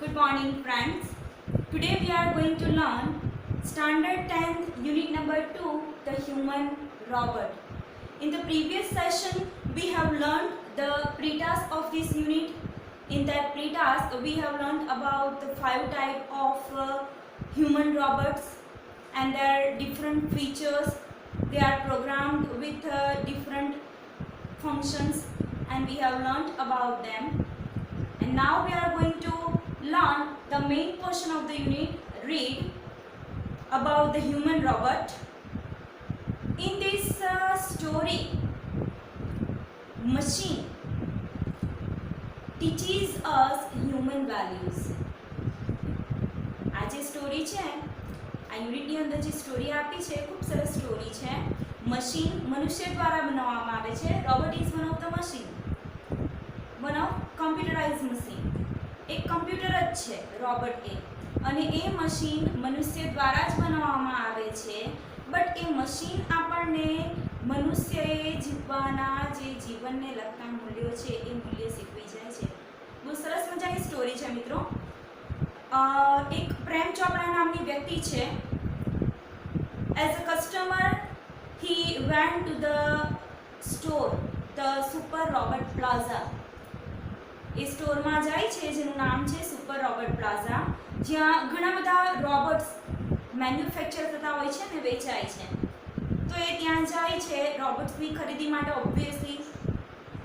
Good morning, friends. Today we are going to learn Standard 10th Unit number 2, the human robot. In the previous session, we have learned the pre-task of this unit. In that pre-task, we have learned about the 5 types of human robots and their different features. They are programmed with different functions, and we have learned about them. And now we are going to learn the main portion of the unit, read about the human robot. In this story, machine teaches us human values. આ જે story છે, આ યુનિટની અંદર જે story આપી છે ખૂબ સરસ સ્ટોરી છે. મશીન મનુષ્ય દ્વારા બનાવવામાં આવે છે. Robot is one of the machine, one of computerise machine. એક કમ્પ્યુટર જ છે રોબોટ એ, અને એ મશીન મનુષ્ય દ્વારા જ બનાવવામાં આવે છે. બટ એ મશીન આપણને મનુષ્યએ જીવવાના જે જીવનને લગતા મૂલ્યો છે એ મૂલ્ય શીખવી જાય છે. બહુ સરસ મજાની સ્ટોરી છે મિત્રો. એક પ્રેમ ચોપડા નામની વ્યક્તિ છે. As a customer he went to the store, the Super Robot Plaza. એ સ્ટોરમાં જાય છે જેનું નામ છે સુપર રોબોટ પ્લાઝા, જ્યાં ઘણા બધા રોબોટ્સ મેન્યુફેક્ચર થતા હોય છે ને વેચાય છે. તો એ ત્યાં જાય છે રોબોટ્સની ખરીદી માટે. ઓબ્વિયસલી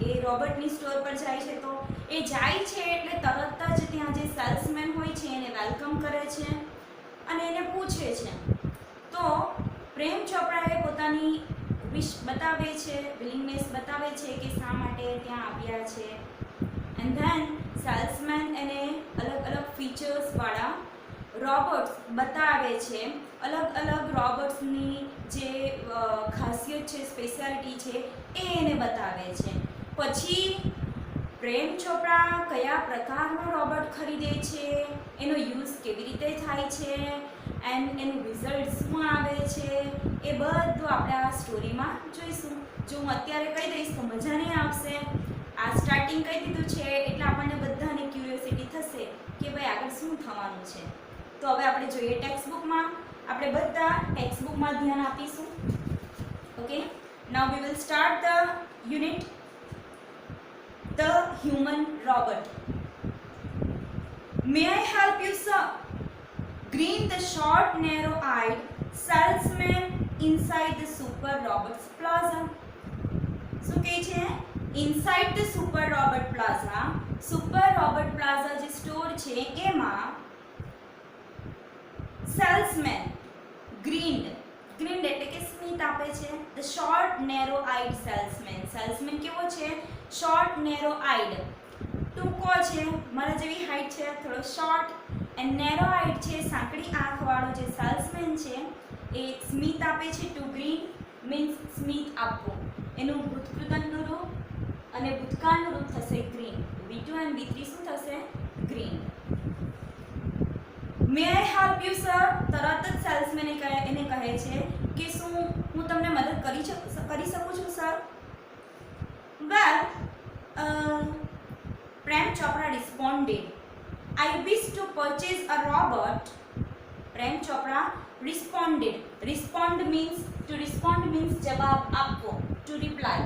એ રોબોટની સ્ટોર પર જાય છે, તો એ જાય છે એટલે તરત જ ત્યાં જે સેલ્સમેન હોય છે એને વેલકમ કરે છે અને એને પૂછે છે. તો પ્રેમ ચોપડાએ પોતાની વિશ બતાવે છે, વિલિંગનેસ બતાવે છે કે શા માટે ત્યાં આવ્યા છે. એન્ડ ધેન સેલ્સમેન એને અલગ અલગ ફીચર્સવાળા રોબોટ્સ બતાવે છે. અલગ અલગ રોબોટ્સની જે ખાસિયત છે, સ્પેશિયાલિટી છે એ એને બતાવે છે. પછી પ્રેમ ચોપડા કયા પ્રકારનો રોબોટ ખરીદે છે, એનો યુઝ કેવી રીતે થાય છે એન્ડ એનું રિઝલ્ટ શું આવે છે, એ બધું આપણે આ સ્ટોરીમાં જોઈશું. જો હું અત્યારે કહી દઈશ તો મજા નહીં આવશે. આ સ્ટાર્ટિંગ કહી દીધું છે એટલે આપણને બધાને ક્યુરિયોસિટી થશે કે ભાઈ આગળ શું થવાનું છે. તો હવે આપણે જોઈએ ટેક્સ્ટબુકમાં. આપણે બધા ટેક્સ્ટબુકમાં ધ્યાન આપીશું. Okay, now we will start the unit the human robot. May I help you sir? Grinned the short, narrow-eyed salesman inside the Super Robots Plaza. શું કહે છે? Inside the Super Robot Plaza, Super Robot Plaza જે store છે એમાં salesman ગ્રીન્ડ એટલે કે સ્મિત આપે છે. The short narrow eyed salesman કેવો છે? શોર્ટ નેરો આઈડ, ટૂંકો છે, મારા જેવી હાઈટ છે, થોડો શોર્ટ. એન્ડ નેરો આઈડ છે, સાંકડી આંખવાળો જે સેલ્સમેન છે એ સ્મિત આપે છે. ટુ ગ્રીન મીન્સ સ્મિત આપવું. એનું ભૂતકૃતનું રૂપ અને ભૂતકાળનું રૂપ થશે ગ્રીન. V2 એન્ડ V3 શું થશે? Green. May I help you sir? તરત જ સેલ્સમેન એને કહે છે કે શું હું તમને મદદ કરી શકું છું sir? Well, Prem Chopra રિસ્પોન્ડેડ, I wish to purchase a robot. Prem Chopra responded. Respond means જવાબ આપવો, to reply.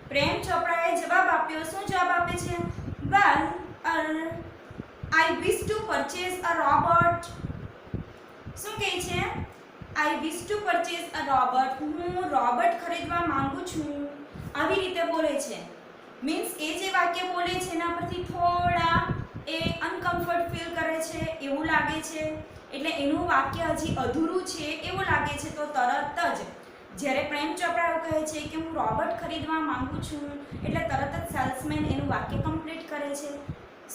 પ્રેમ ચોપડાએ જવાબ આપ્યો. શું જવાબ આપે છે? Well, I wish to purchase a robot. શું કહે છે? I wish to purchase a robot. હું રોબોટ ખરીદવા માંગુ છું. આવી રીતે બોલે છે. મીન્સ એ જે વાક્ય બોલે છે એના પરથી થોડા એ અનકમ્ફર્ટ ફીલ કરે છે એવું લાગે છે, એટલે એનું વાક્ય હજી અધૂરું છે એવું લાગે છે. તો તરત જ જ્યારે પ્રેમ ચોપડા એવું કહે છે કે હું રોબોટ ખરીદવા માંગુ છું, એટલે તરત જ સેલ્સમેન એનું વાક્ય કમ્પ્લીટ કરે છે.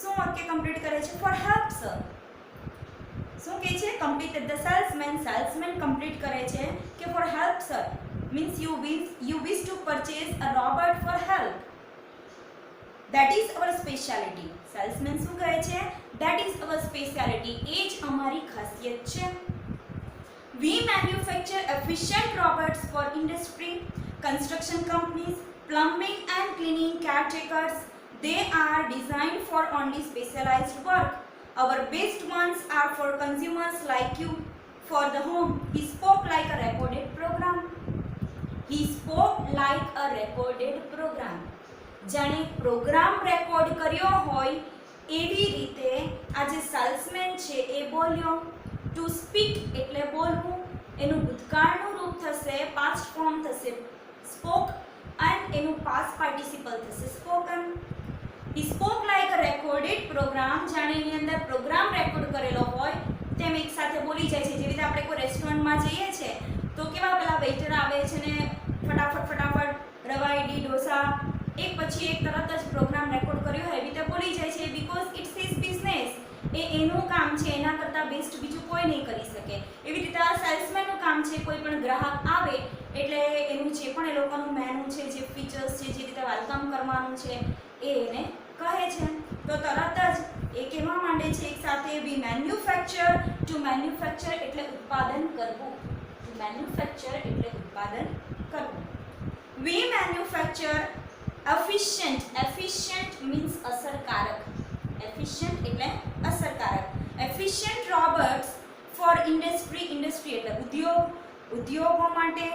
શું વાક્ય કમ્પ્લીટ કરે છે? For help sir. શું કહે છે? કમ્પ્લીટેડ ધ સેલ્સમેન કમ્પ્લીટ કરે છે કે for help sir means you wish two purchase a robot for help. That is our speciality. Salesman શું કહે છે? That is our speciality. એ જ અમારી ખાસિયત છે. We manufacture efficient robots for industry, construction companies, plumbing and cleaning caretakers. They are designed for only specialized work. Our best ones are for consumers like you. For the home, he spoke like a recorded program. He spoke like a recorded program. જાણે programme record કર્યો હોય એવી રીતે આ જે salesman છે એ બોલ્યો. To speak એટલે બોલવું, એનું ભૂતકાળનું રૂપ થશે, પાસ્ટ ફોર્મ થશે સ્પોક, એન્ડ એનું પાસ્ટ પાર્ટિસિપલ થશે spoken. He spoke like a recorded program. જાણે એની અંદર પ્રોગ્રામ રેકોર્ડ કરેલો હોય તેમ એક સાથે બોલી જાય છે. જેવી રીતે આપણે કોઈ રેસ્ટોરન્ટમાં જઈએ છીએ તો કેવા પેલા વેઇટર આવે છે ને ફટાફટ રવા ઇડલી ઢોસા એક પછી એક તરત જ પ્રોગ્રામ રેકોર્ડ કર્યો હોય એવી રીતે બોલી જાય છે, બીકોઝ ઇટ્સ હિઝ બિઝનેસ. એ એનું કામ છે, એના કરતાં બેસ્ટ બીજું કોઈ નહીં કરી શકે. એવી રીતે આ સેલ્સમેનનું કામ છે, કોઈ પણ ગ્રાહક આવે એટલે એનું જે પણ એ લોકોનું મેનુ છે, જે ફીચર્સ છે, જે રીતે વેલકમ કરવાનું છે એ એને કહે છે. તો તરત જ એ કહેવા માંડે છે એક સાથે, વી મેન્યુફેક્ચર. ટુ મેન્યુફેક્ચર એટલે ઉત્પાદન કરવું. ટુ મેન્યુફેક્ચર એટલે ઉત્પાદન કરવું. વી મેન્યુફેક્ચર efficient. Efficient means અસરકારક. Efficient એટલે અસરકારક. Efficient robots for industry. Industry એટલે ઉદ્યોગ, ઉદ્યોગો માટે.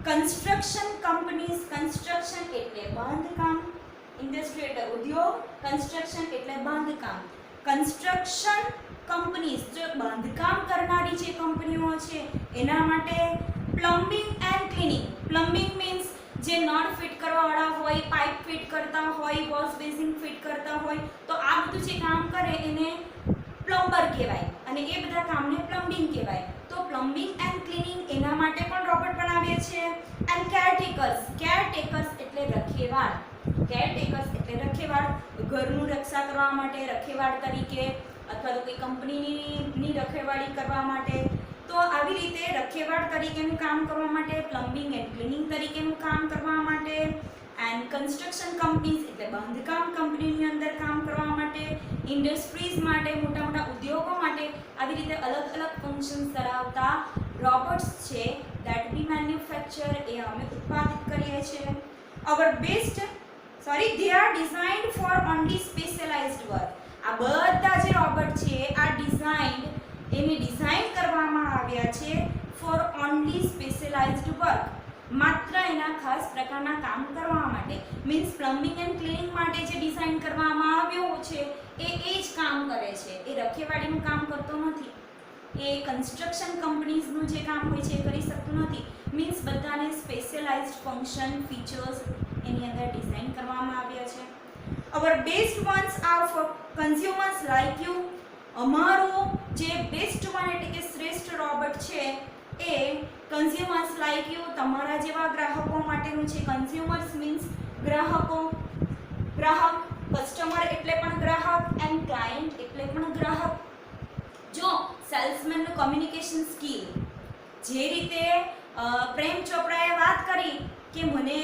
Construction companies. Construction એટલે બાંધકામ. ઇન્ડસ્ટ્રી એટલે ઉદ્યોગ, કન્સ્ટ્રક્શન એટલે બાંધકામ. કન્સ્ટ્રક્શન કંપનીઝ જે બાંધકામ કરનારી જે કંપનીઓ છે એના માટે. Plumbing and cleaning. Plumbing means જે નળ ફિટ કરવાવાળા હોય, પાઇપ ફિટ કરતા હોય, વોશ બેસિન ફિટ કરતા હોય, તો આ બધું જે કામ કરે એને પ્લમ્બર કહેવાય અને એ બધા કામને પ્લમ્બિંગ કહેવાય. તો પ્લમ્બિંગ એન્ડ ક્લીનિંગ એના માટે પણ રોબોટ બનાવીએ છીએ. એન્ડ કેરટેકર્સ. કેરટેકર્સ એટલે રખેવાળ. કેરટેકર્સ એટલે રખેવાળ. ઘરનું રક્ષા કરવા માટે રખેવાળ તરીકે, અથવા તો કોઈ કંપનીની રખેવાળી કરવા માટે. તો આવી રીતે રખેવાળ તરીકેનું કામ કરવા માટે, પ્લમ્બિંગ એન્ડ ક્લીનિંગ તરીકેનું કામ કરવા માટે. એન્ડ કન્સ્ટ્રક્શન કંપનીઝ એટલે બાંધકામ કંપનીની અંદર કામ કરવા માટે. ઇન્ડસ્ટ્રીઝ માટે, મોટા મોટા ઉદ્યોગો માટે. આવી રીતે અલગ અલગ ફંક્શન્સ ધરાવતા રોબોટ્સ છે દેટ વી મેન્યુફેક્ચર, એ અમે ઉત્પાદિત કરીએ છીએ. they are designed for only specialized work. આ બધા જે રોબોટ છે આ એને ડિઝાઇન કરવામાં આવ્યા છે ફોર ઓનલી સ્પેશિયલાઇઝ્ડ વર્ક. માત્ર એના ખાસ પ્રકારના કામ કરવા માટે. મીન્સ પ્લમ્બિંગ એન્ડ ક્લીનિંગ માટે જે ડિઝાઇન કરવામાં આવ્યો છે એ જ કામ કરે છે, એ રખેવાળીનું કામ કરતો નથી. એ કન્સ્ટ્રક્શન કંપનીઝનું જે કામ હોય છે એ કરી શકતું નથી. મીન્સ બધાને સ્પેશિયલાઇઝ્ડ ફંક્શન, ફીચર્સ એની અંદર ડિઝાઇન કરવામાં આવ્યા છે. our best ones are for consumers like you. અમારો જે બેસ્ટ વન એટલે કે શ્રેષ્ઠ રોબોટ છે એ કન્ઝ્યુમર્સ લાઈક યુ, તમારા જેવા ગ્રાહકો માટેનું છે. કન્ઝ્યુમર્સ મીન્સ ગ્રાહકો. ગ્રાહક, કસ્ટમર એટલે પણ ગ્રાહક, એન્ડ ક્લાયન્ટ એટલે પણ ગ્રાહક. જો સેલ્સમેનનું કમ્યુનિકેશન સ્કિલ, જે રીતે પ્રેમ ચોપડાએ વાત કરી કે મને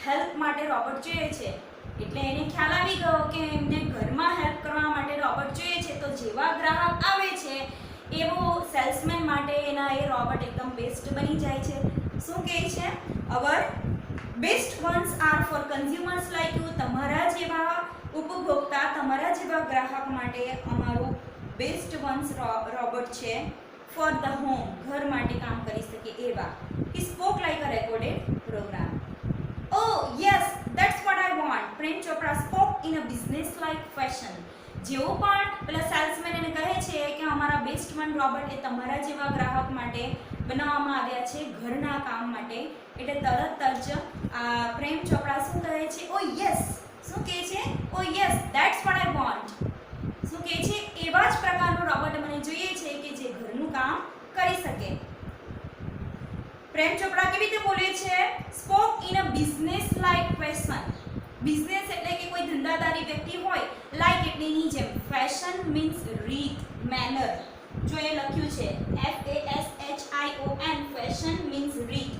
હેલ્પ માટે રોબોટ જોઈએ છે, એટલે એને ખ્યાલ આવી ગયો કે એમને ઘરમાં હેલ્પ કરવા માટે રોબોટ જોઈએ છે. તો જેવા ગ્રાહક આવે છે એવો સેલ્સમેન માટે એના એ રોબોટ એકદમ બેસ્ટ બની જાય છે. શું કહે છે? Our best ones are for consumers like you. તમારા જેવા ઉપભોક્તા, તમારા જેવા ગ્રાહક માટે અમારું બેસ્ટ વન્સ રોબોટ છે. ફોર ધ હોમ, ઘર માટે કામ કરી શકે એવા. He spoke like a recorded programme. Oh yes, that's what I want. Prem Chopra spoke in a business-like fashion. જેવું પણ પેલા સેલ્સમેન એને કહે છે કે અમારા બેસ્ટ વન રોબોટ એ તમારા જેવા ગ્રાહક માટે બનાવવામાં આવ્યા છે, ઘરના કામ માટે. એટલે તરત જ પ્રેમ ચોપડા શું કહે છે? ઓ યસ. શું કહે છે? ઓ yes, that's what I want. શું કહે છે? એવા જ પ્રકારનું રોબોટ મને જોઈએ છે કે જે ઘરનું કામ કરી શકે. પ્રેમ ચોપડા કેવી રીતે બોલે છે? Spoke in a business like fashion. Business એટલે કે કોઈ ધંધાદારી વ્યક્તિ હોય, લાઇક એટલે એની જેમ. ફેશન મીન્સ રીત, મેનર. જો એ લખ્યું છે FASHION, ફેશન મીન્સ રીત,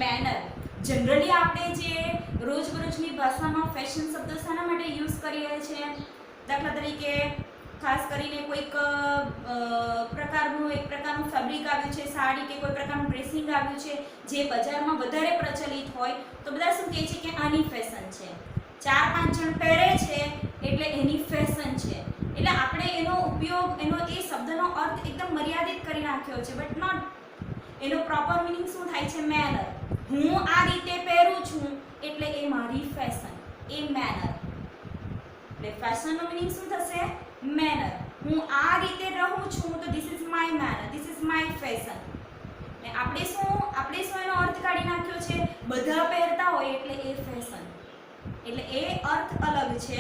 મેનર. જનરલી આપણે જે રોજબરોજની ભાષામાં ફેશન શબ્દ શાના માટે યુઝ કરીએ છીએ? દાખલા તરીકે ખાસ કરીને કોઈક પ્રકારનું ફેબ્રિક આવ્યું છે, સાડી કે કોઈ પ્રકારનું ડ્રેસિંગ આવ્યું છે જે બજારમાં વધારે પ્રચલિત હોય, તો બધા શું કહે છે કે આની ફેશન છે. 4-5 જણ પહેરે છે એટલે એની ફેશન છે. એટલે આપણે નાખ્યો છે, બટ નોટ એનો પ્રોપર મીનિંગ શું થાય છે? મેનર. હું આ રીતે પહેરું છું એટલે એ મારી ફેશન, એ મેનર. એટલે ફેશનનો મીનિંગ શું થશે? મેનર. હું આ રીતે રહું છું તો this is my manner, this is my fashion. ને આપણે શું એનો અર્થ કાઢી નાખ્યો છે? બધા પહેરતા હોય એટલે એ ફેશન. એટલે એ અર્થ અલગ છે.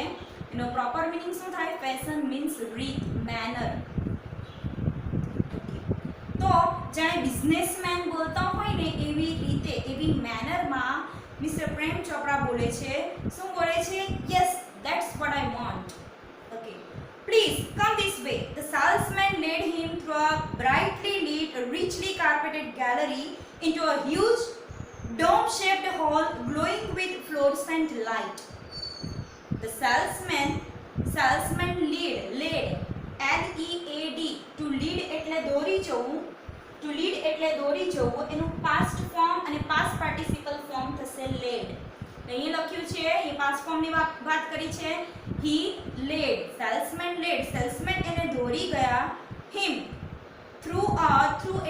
એનો પ્રોપર મીનિંગ શું થાય? ફેશન મીન્સ રીત, મેનર. તો જાણે બિઝનેસમેન બોલતા હોય ને એવી રીતે, એવી મેનરમાં મિસ્ટર પ્રેમ ચોપડા બોલે છે. શું બોલે છે? Yes, that's what I want. Okay, please come this way. The salesman led him through a brightly lit, richly carpeted gallery into a huge dome-shaped hall glowing with fluorescent light. The salesman led, L-E-A-D, to lead એટલે દોરી જવું, to lead એટલે દોરી જવું. એનું past form અને past participle form થશે led. અહીં લખ્યું છે, એ past form ની વાત કરી છે. he led, salesman led, salesman એને દોરી ગયા. him, through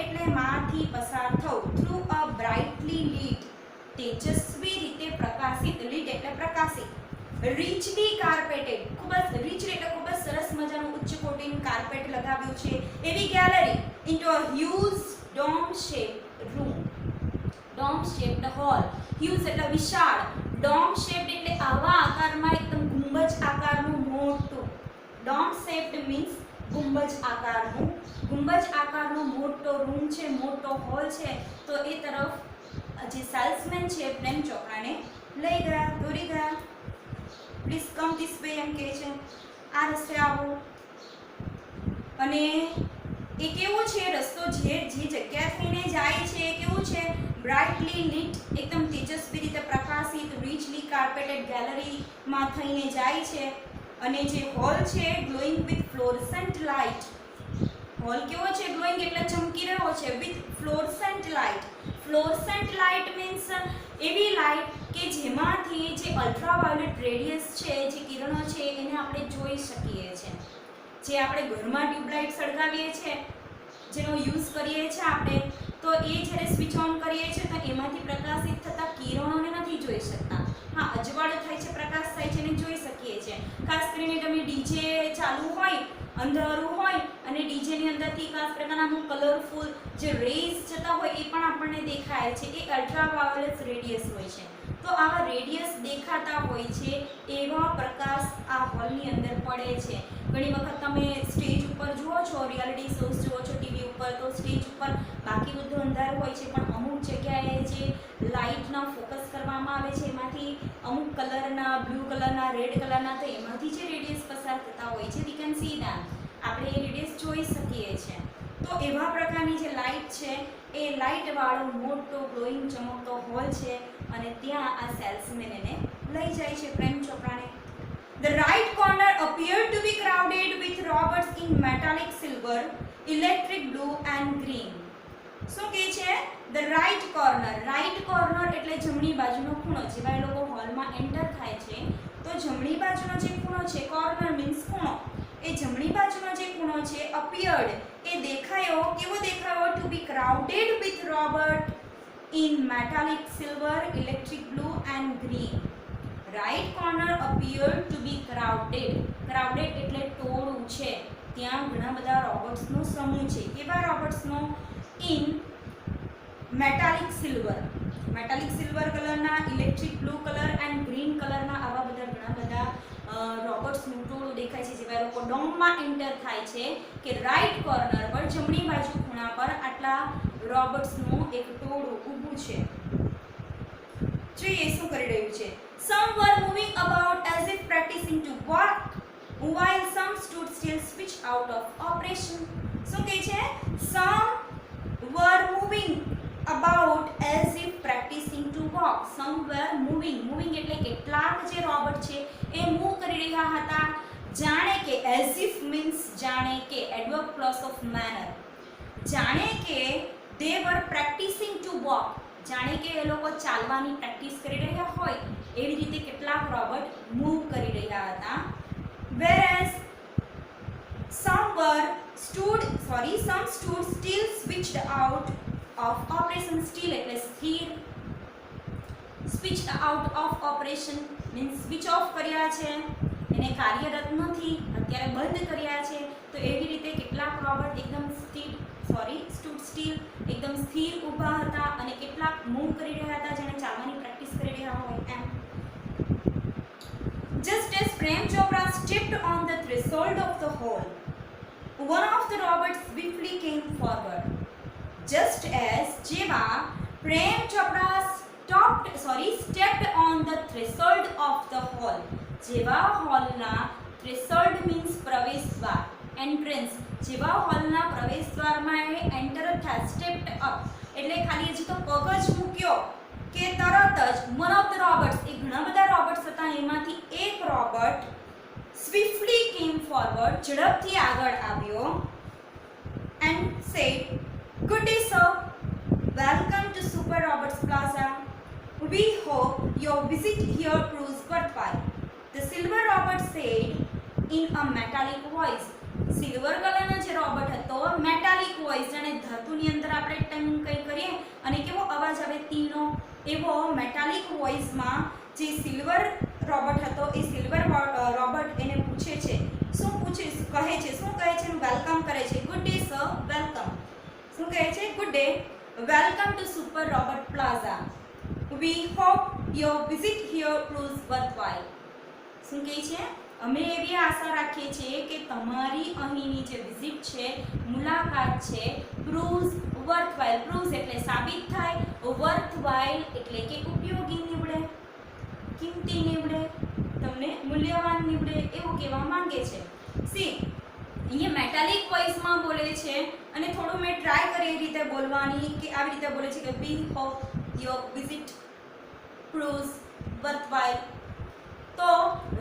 એટલે માંથી પસાર થવું, through a brightly lit, તેજસ્વી રીતે પ્રકાશિત, lit એટલે પ્રકાશિત. richly carpeted, ખૂબ જ richly એટલે ખૂબ જ સરસ મજાનું ઉચ્ચ કોટીનું કાર્પેટ લગાવ્યું છે એવી gallery. into a huge dome shaped room, dome shaped hall. huge એટલે વિશાળ, dome shaped એટલે આવા આકારમાં એકદમ ગુંબજ આકારનું મોટું. dome shaped means ગુંબજ આકારનો મોટો રૂમ છે, મોટો હોલ છે. તો એ તરફ જે સેલ્સમેન છે પ્રેમ ચોપડાને લઈ ગયા, દોરી ગયા. પ્લીઝ કમ ધીસ વે એમ કહે છે, આ રસ્તે આવો. અને એ કેવું છે રસ્તો, જે જગ્યા થઈને જાય છે એ કેવું છે? બ્રાઇટલી લિટ, એકદમ તેજસ્વી રીતે પ્રકાશિત, રીચલી કાર્પેટેડ ગેલેરીમાં થઈને જાય છે. અને જે હોલ છે ગ્લોઈંગ વિથ ફ્લોરસન્ટ લાઇટ. હોલ કેવો છે? ગ્લોઈંગ એટલે ચમકી રહ્યો છે, વિથ ફ્લોરસન્ટ લાઇટ. ફ્લોરસન્ટ લાઇટ મીન્સ એવી લાઇટ કે જેમાંથી જે અલ્ટ્રાવાયોલેટ રેડિયસ છે, જે કિરણો છે એને આપણે જોઈ શકીએ છીએ. જે આપણે ઘરમાં ટ્યુબલાઇટ સળગાવીએ છીએ, જેનો યુઝ કરીએ છીએ આપણે, તો એ જ્યારે સ્વિચ ઓન કરીએ છીએ તો એમાંથી પ્રકાશિત થતા કિરણોને નથી જોઈ શકતા. હા, અજવાળું થાય છે, પ્રકાશ થાય છે એને જોઈ શકીએ છીએ. ખાસ કરીને તમે ડીજે ચાલુ હોય, અંધારું હોય અને ડીજેની અંદરથી ખાસ પ્રકારના અમુક કલરફુલ જે રેઝ જતા હોય એ પણ આપણને દેખાય છે. એ અલ્ટ્રાવાયોલેટ રેડિયસ હોય છે. તો આવા રેડિયસ દેખાતા હોય છે એવા પ્રકાશ આ હોલની અંદર પડે છે. ઘણી વખત તમે સ્ટેજ ઉપર જુઓ છો, રિયાલિટી શોઝ જુઓ છો ટીવી ઉપર, તો સ્ટેજ ઉપર બાકી બધું અંધારું હોય છે, પણ અમુક જગ્યાએ જે લાઇટના ફોકસ કરવામાં આવે છે એમાંથી અમુક કલરના, બ્લુ કલરના, રેડ કલરના, તો એમાંથી જે રેડિયસ પસાર થતા હોય છે, વી કેન સી ધેમ, આપણે એ રેડિયસ જોઈ શકીએ છીએ. તો એવા પ્રકારની જે લાઇટ છે એ લાઇટવાળો મોટો ગ્લોઈંગ ચમકતો હોલ છે અને ત્યાં આ સેલ્સમેન એને લઈ જાય છે પ્રેમ ચોપડાને. The right corner appeared to be crowded with robots in metallic silver, electric blue and green. શું કહે છે? The right corner એટલે જમણી બાજુનો ખૂણો. જેવા એ લોકો હોલમાં એન્ટર થાય છે તો જમણી બાજુનો જે ખૂણો છે, કોર્નર મીન્સ ખૂણો, એ જમણી બાજુનો જે ખૂણો છે appeared, એ દેખાયો. કેવો દેખાયો? to be crowded with robot in metallic silver, electric blue and green. right corner appeared to be crowded એટલે ટોળું છે, ત્યાં ઘણા બધા રોબોટ્સનો સમૂહ છે. કેવા રોબોટ્સનો? in metallic silver કલરના, electric blue colour and green કલરના, આવા બધા ઘણા બધા રોબોટ્સનું ટોળું દેખાય છે. જેવા લોકો ડોમમાં એન્ટર થાય છે કે રાઈટ કોર્નર પર, જમણી બાજુ ખૂણા પર આટલા રોબોટ્સનું એક ટોળું ઊભું છે. જોઈએ શું કરી રહ્યું છે. Some were moving about as if practicing to walk, while some stood still, switched out of operation. શું કહે છે? Some were moving about as if practicing to walk. Some were moving એટલે કેટલાક જે રોબોટ છે એ મૂવ કરી રહ્યા હતા, જાણે કે. as if means જાણે કે, adverb clause of manner. જાણે કે they were practicing to walk, જાણે કે એ લોકો ચાલવાની પ્રેક્ટિસ કરી રહ્યા હોય એવી રીતે કેટલાક રોબોટ મૂવ કરી રહ્યા હતા. whereas some were stood some stood still switched out of operation. Still એટલે સ્થિર. Switched out of operation means switch off કર્યા છે, એને કાર્યરત નથી, અત્યારે બંધ કર્યા છે. તો એવી રીતે કેટલાક રોબોટ એકદમ stood still એકદમ સ્થિર ઊભા હતા અને કેટલાક મૂવ કરી રહ્યા હતા, જેને ચાલવાની પ્રેક્ટિસ કરી રહ્યા હોય એમ. Just as Prem Chopra stepped on the threshold of the hall, one of the robots swiftly came forward. Just as જેવા Prem Chopra stepped on the threshold of the hall, જેવા હોલના threshold means પ્રવેશ દ્વાર, entrance, જેવા હોલના પ્રવેશ દ્વારમાં એ enter થયા, stepped up એટલે ખાલી હજી તો પગ જ મૂક્યો કે તરત જ one of the robots, એ ઘણા બધા રોબોટ્સ હતા, એમાંથી એક રોબોટ swiftly came forward, ઝડપથી આગળ આવ્યો, and said, "Good day sir, welcome to Super Robots Plaza. We hope your visit here proves worthwhile," the silver robot said in a metallic voice. Silver કલરનો જે robot હતો, metallic voice, જાણે ધાતુની અંદર આપણે ટંગ કંઈ કરીએ અને કેવો અવાજ આવે તીનો, એવો મેટાલિક વોઇસમાં જે સિલ્વર રોબોટ હતો, એ સિલ્વર રોબોટ એને પૂછે છે, શું કહે છે, વેલકમ કરે છે. Good day sir, welcome. શું કહે છે? Good day, welcome to super robot plaza. We hope your visit here proves worthwhile. શું કહે છે? અમે એવી આશા રાખીએ છીએ કે તમારી અહીંની જે વિઝિટ છે, મુલાકાત છે, પ્રૂવ્સ વર્થવાઇલ. પ્રૂવ્સ એટલે સાબિત થાય, વર્થવાઇલ એટલે કે ઉપયોગી નીવડે, કિંમતી નીવડે, તમને મૂલ્યવાન નીવડે, એવું કહેવા માંગે છે. સી અહીંયા મેટાલિક વોઇસમાં બોલે છે અને થોડું મેં ટ્રાય કરી એ રીતે બોલવાની કે આવી રીતે બોલે છે કે વી હોપ યોર વિઝિટ પ્રૂવ્સ વર્થવાઇલ. તો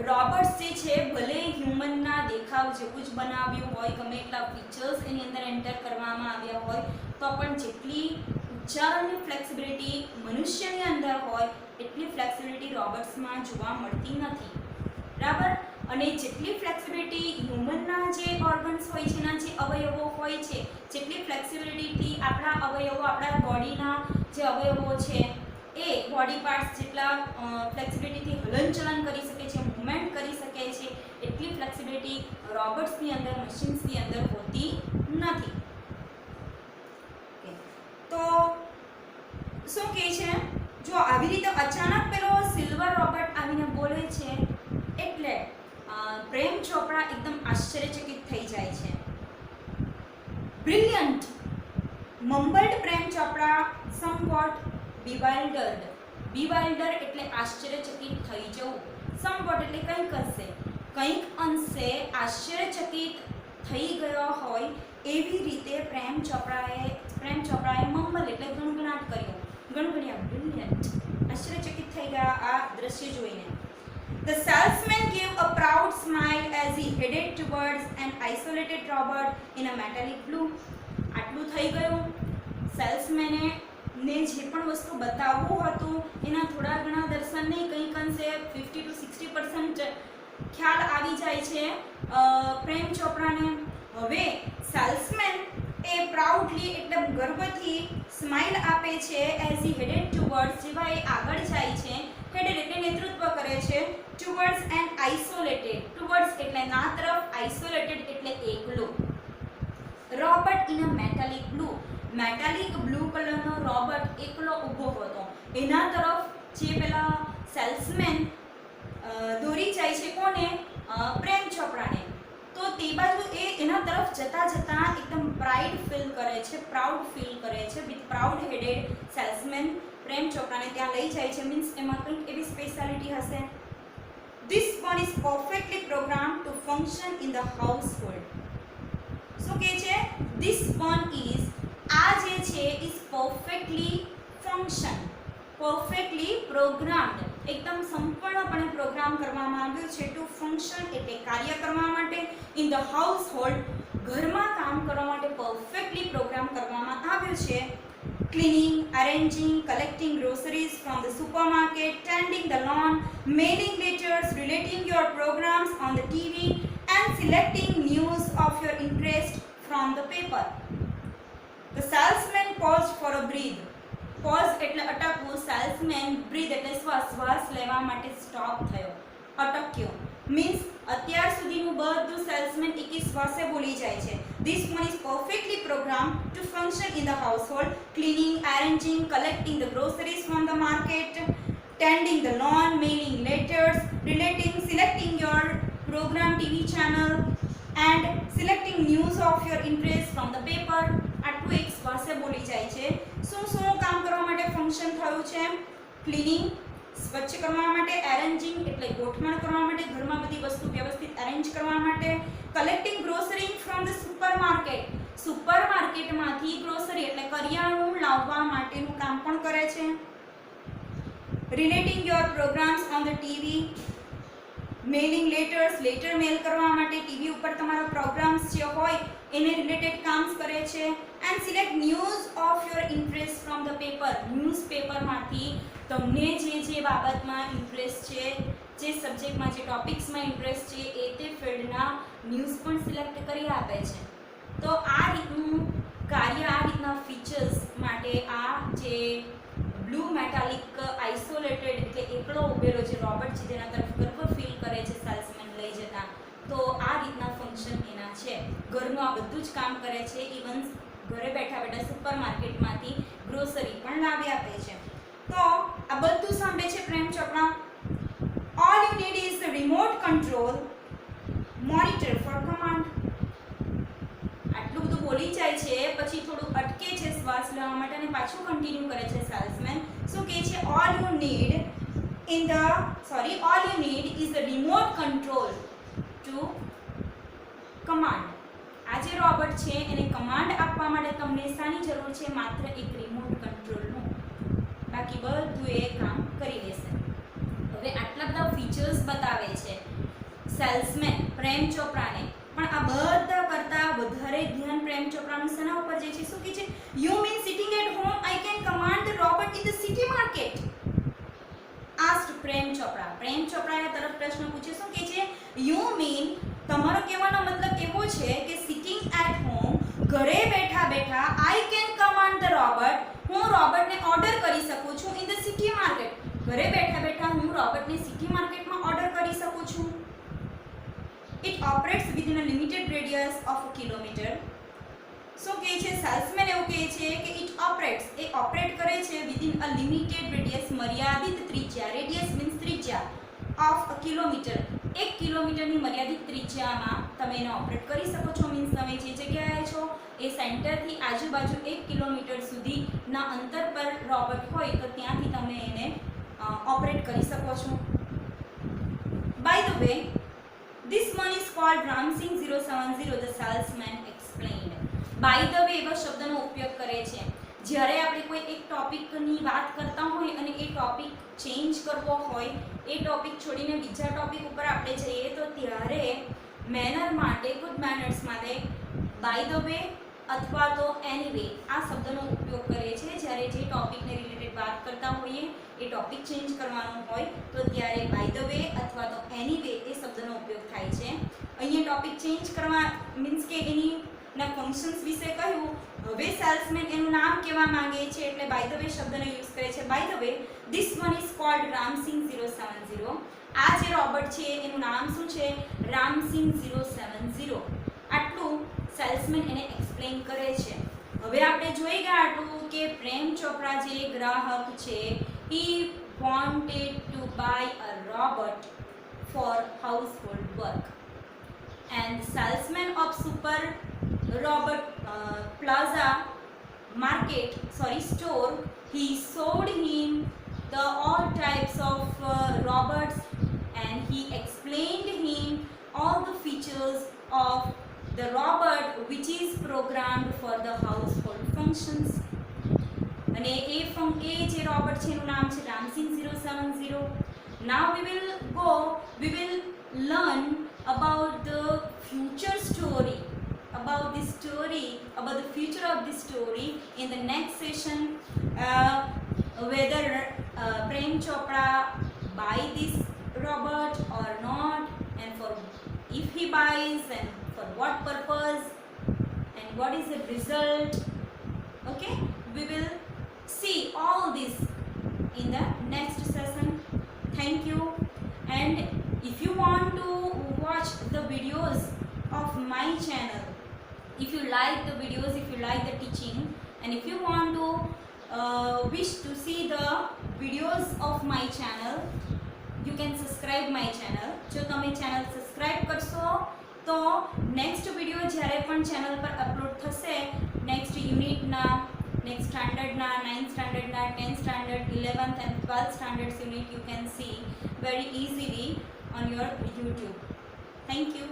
રોબોટ્સ જે છે, ભલે હ્યુમનના દેખાવ જેવું જ બનાવ્યું હોય, ગમે એટલા ફીચર્સ એની અંદર એન્ટર કરવામાં આવ્યા હોય, તો પણ જેટલી ઉચ્ચારણની ફ્લેક્સિબિલિટી મનુષ્યની અંદર હોય એટલી ફ્લેક્સિબિલિટી રોબોટ્સમાં જોવા મળતી નથી, બરાબર. અને જેટલી ફ્લેક્સિબિલિટી હ્યુમનના જે ઓર્ગન્સ હોય છે, એના જે અવયવો હોય છે, જેટલી ફ્લેક્સિબિલિટીથી આપણા અવયવો, આપણા બોડીના જે અવયવો છે, એ બોડી પાર્ટ્સ જેટલા ફ્લેક્સિબિલિટીથી હલનચલન કરી શકે છે, મૂવમેન્ટ કરી શકે છે, એટલી ફ્લેક્સિબિલિટી રોબોટ્સની અંદર, મશીન્સની અંદર હોતી નથી. તો શું કહે છે? જો આવી રીતે અચાનક પેલો સિલ્વર રોબોટ આવીને બોલે છે એટલે પ્રેમ ચોપડા એકદમ આશ્ચર્યચકિત થઈ જાય છે. બ્રિલિયન્ટ મમ્બલ્ડ પ્રેમ ચોપડા સમવોટ bewildered એટલે આશ્ચર્યચકિત થઈ જવું, સમવોટ એટલે કંઈક અંશે આશ્ચર્યચકિત થઈ ગયો હોય એવી રીતે પ્રેમ ચોપડાએ મમ્બલ એટલે ગણગણાટ કર્યો, ગણગણ્યા, બ્રિલિયન્ટ, આશ્ચર્યચકિત થઈ ગયા આ દ્રશ્ય જોઈને. The salesman gave a proud smile as he headed towards an isolated robot in a metallic blue. આટલું થઈ ગયું. સેલ્સમેને ને જે પણ વસ્તુ બતાવવું હતું એના થોડા ઘણા દર્શન નહીં, કંઈક અંશે 50 to 60% ખ્યાલ આવી જાય છે પ્રેમ ચોપડાને. હવે સેલ્સમેન એ પ્રાઉડલી એકદમ ગર્વથી સ્માઇલ આપે છે એઝ હી હેડેડ ટુવર્ડ્સ, જેવા એ આગળ જાય છે, હેડેડ એટલે નેતૃત્વ કરે છે, ટુવર્ડ્સ એન્ડ આઇસોલેટેડ, ટુવર્ડ્સ એટલે ના તરફ, આઇસોલેટેડ એટલે એકલું, robot in a metallic blue કલરનો રોબોટ એકલો ઊભો હતો. એના તરફ જે પેલા સેલ્સમેન દોરી જાય છે, કોને? પ્રેમ ચોપડાને. તો તે બાજુ એ એના તરફ જતા એકદમ પ્રાઉડ ફીલ કરે છે વિથ પ્રાઉડ હેડેડ સેલ્સમેન પ્રેમ ચોપડાને ત્યાં લઈ જાય છે. મીન્સ એમાં કંઈક એવી સ્પેશિયાલિટી હશે. This one is perfectly programmed to function in the household. શું કહે છે? This one is, આ જે છે, is perfectly programmed, એકદમ સંપૂર્ણપણે પ્રોગ્રામ કરવામાં આવ્યું છે. ટુ ફંક્શન એટલે કાર્ય કરવા માટે, ઇન ધ હાઉસહોલ્ડ ઘરમાં કામ કરવા માટે પરફેક્ટલી પ્રોગ્રામ કરવામાં આવ્યું છે. Cleaning, arranging, collecting groceries from the supermarket, tending the lawn, mailing letters, relating your programs on the TV, and selecting news of your interest from the paper. The salesman paused for a breath. Pause એટલે અટકવું, salesman breathe એટલે શ્વાસ લેવા માટે stop થયો, અટક્યો. Means અત્યાર સુધીનું બધું salesman એકી શ્વાસે બોલી જાય છે. This one is perfectly programmed to function in the household, cleaning, arranging, collecting the groceries from the market, tending the lawn, mailing letters, relating, selecting your program TV channel and selecting news of your interest from the paper. આટલું એક શ્વાસે બોલી જાય છે. શું કામ કરવા માટે function થયું છે? ક્લીનિંગ, સ્વચ્છ કરવા માટે, એરેન્જિંગ એટલે ગોઠવણ કરવા માટે, ઘરમાં બધી વસ્તુ વ્યવસ્થિત અરેન્જ કરવા માટે, collecting grocery from the supermarket, સુપરમાર્કેટમાંથી ગ્રોસરી એટલે કરિયાણું લાવવા માટેનું કામ પણ કરે છે. Relating your programmes on the TV, mailing letters, letter mail કરવા માટે ટીવી ઉપર તમારા પ્રોગ્રામ્સ જે હોય એને રિલેટેડ કામ કરે છે. And select news of your interest from the paper, ન્યૂઝપેપરમાંથી તમને જે બાબતમાં ઇન્ટરેસ્ટ છે, જે સબ્જેક્ટમાં, જે ટોપિક્સમાં ઇન્ટરેસ્ટ છે એ તે ફિલ્ડના ન્યૂઝ પણ સિલેક્ટ કરી આપે છે. તો આ રીતનું કાર્ય, આ રીતના ફીચર્સ માટે આ જે બ્લુ મેટાલિક આઇસોલેટેડ એટલે એકલો ઉભેલો જે રોબોટ છે જેના તરફ ગર્વ ફીલ કરે છે સેલ્સમેન લઈ જતા, તો આ રીતના ફંક્શન એના છે. ઘરનું આ બધું જ કામ કરે છે. ઇવન ઘરે બેઠા બેઠા સુપરમાર્કેટમાંથી ગ્રોસરી પણ લાવી આપે છે. તો આ બધું સાંભળે છે Prem Chopra. All you need is the remote control monitor for command. આટલું બધું બોલી જાય છે, પછી થોડું અટકે છે શ્વાસ લેવા માટે અને પાછું કન્ટિન્યુ કરે છે સેલ્સમેન. શું કહે છે? All you need is the remote control to command. આ જે રોબોટ છે એને કમાન્ડ આપવા માટે તમને શાની જરૂર છે? માત્ર એક રિમોટ કંટ્રોલનું. બાકી બધું એ કામ કરી લેશે. હવે આટલા બધા ફીચર્સ બતાવે છે સેલ્સમેન પ્રેમ ચોપરાને, પણ આ બધા કરતા વધારે ધ્યાન પ્રેમ ચોપરાનું શેના ઉપર જે છે? શું કહે છે? You mean sitting at home I can command the robot in the city market. Asked Prem Chopra. Prem ચોપરાએ તરફ પ્રશ્ન પૂછ્યો. શું કહે છે? યુ મીન, તમારો કહેવાનો મતલબ એવો છે કે સિટિંગ એટ હોમ, ઘરે બેઠા બેઠા આઈ કેન કમાન્ડ ધ રોબોટ, હું રોબોટને ઓર્ડર કરી શકું છું ઇન ધ સિટી માર્કેટ. ઘરે બેઠા બેઠા હું રોબોટને સિટી માર્કેટમાં ઓર્ડર કરી શકું છું. It operates within a limited radius of a kilometre. શું કહે છે? સેલ્સમેન એવું કહે છે કે ઇટ ઓપરેટ્સ, એ ઓપરેટ કરે છે વિધિન અ લિમિટેડ રેડિયસ, મર્યાદિત ત્રિજ્યા, રેડિયસ મીન્સ ત્રિજ્યા, ઓફ અ કિલોમીટર, 1 કિલોમીટરની મર્યાદિત ત્રિજ્યામાં તમે એને ઓપરેટ કરી શકો છો. મીન્સ તમે જે જગ્યાએ છો એ સેન્ટરથી આજુબાજુ 1 કિલોમીટર સુધીના અંતર પર રોબોટ હોય તો ત્યાંથી તમે એને ઓપરેટ કરી શકો છો. By the way, this one is called Ramsing 070, the salesman explained. By the way એવા શબ્દનો ઉપયોગ કરે છે જ્યારે આપણે કોઈ એક ટોપિકની વાત કરતા હોય અને એ ટોપિક ચેન્જ કરવો હોય, એ ટોપિક છોડીને બીજા ટોપિક ઉપર આપણે જઈએ તો ત્યારે મેનર માટે, ગુડ મેનર્સ માટે બાય ધ વે અથવા તો એનીવે આ શબ્દનો ઉપયોગ કરે છે. જ્યારે જે ટોપિકને રિલેટેડ વાત કરતા હોઈએ, એ ટોપિક ચેન્જ કરવાનો હોય તો ત્યારે બાય ધ વે અથવા તો એનીવે એ શબ્દનો ઉપયોગ થાય છે. અહીંયા ટોપિક ચેન્જ કરવા મીન્સ કે એના ફંક્શન્સ વિશે કહ્યું. હવે સેલ્સમેન એનું નામ કહેવા માંગે છે એટલે બાય ધ વે શબ્દનો યુઝ કરે છે. By the way, this one is called Ramsing 070. આ જે રોબોટ છે એનું નામ શું છે? રામસિંગ 070. આટલું સેલ્સમેન એને એક્સપ્લેન કરે છે. હવે આપણે જોઈ ગયા આટલું કે પ્રેમ ચોપરા જે ગ્રાહક છે he wanted to buy a robot for household work, and the salesman of super robot plaza store, he showed him the all types of robots and he explained him all the features of the robot which is programmed for the household functions. અને એ જે robot છે એનું નામ છે Ram Singh 070. Now we will learn about the future story, about the future of this story in the next session, whether Prem Chopra buy this robot or not, and for if he buys and for what purpose. and what is the result. Okay, we will see all this in the next session. Thank you. And if you want to watch the videos of my channel, if you like the videos, if you like the teaching, and if you want to wish to see the videos of my channel, you can subscribe my channel. જો તમે channel subscribe કરશો તો next video જ્યારે પણ channel પર upload થશે, next યુનિટના, next સ્ટાન્ડર્ડના, 9th સ્ટાન્ડર્ડના, 10th standard, 11th and 12th standards unit you can see very easily on your YouTube. Thank you.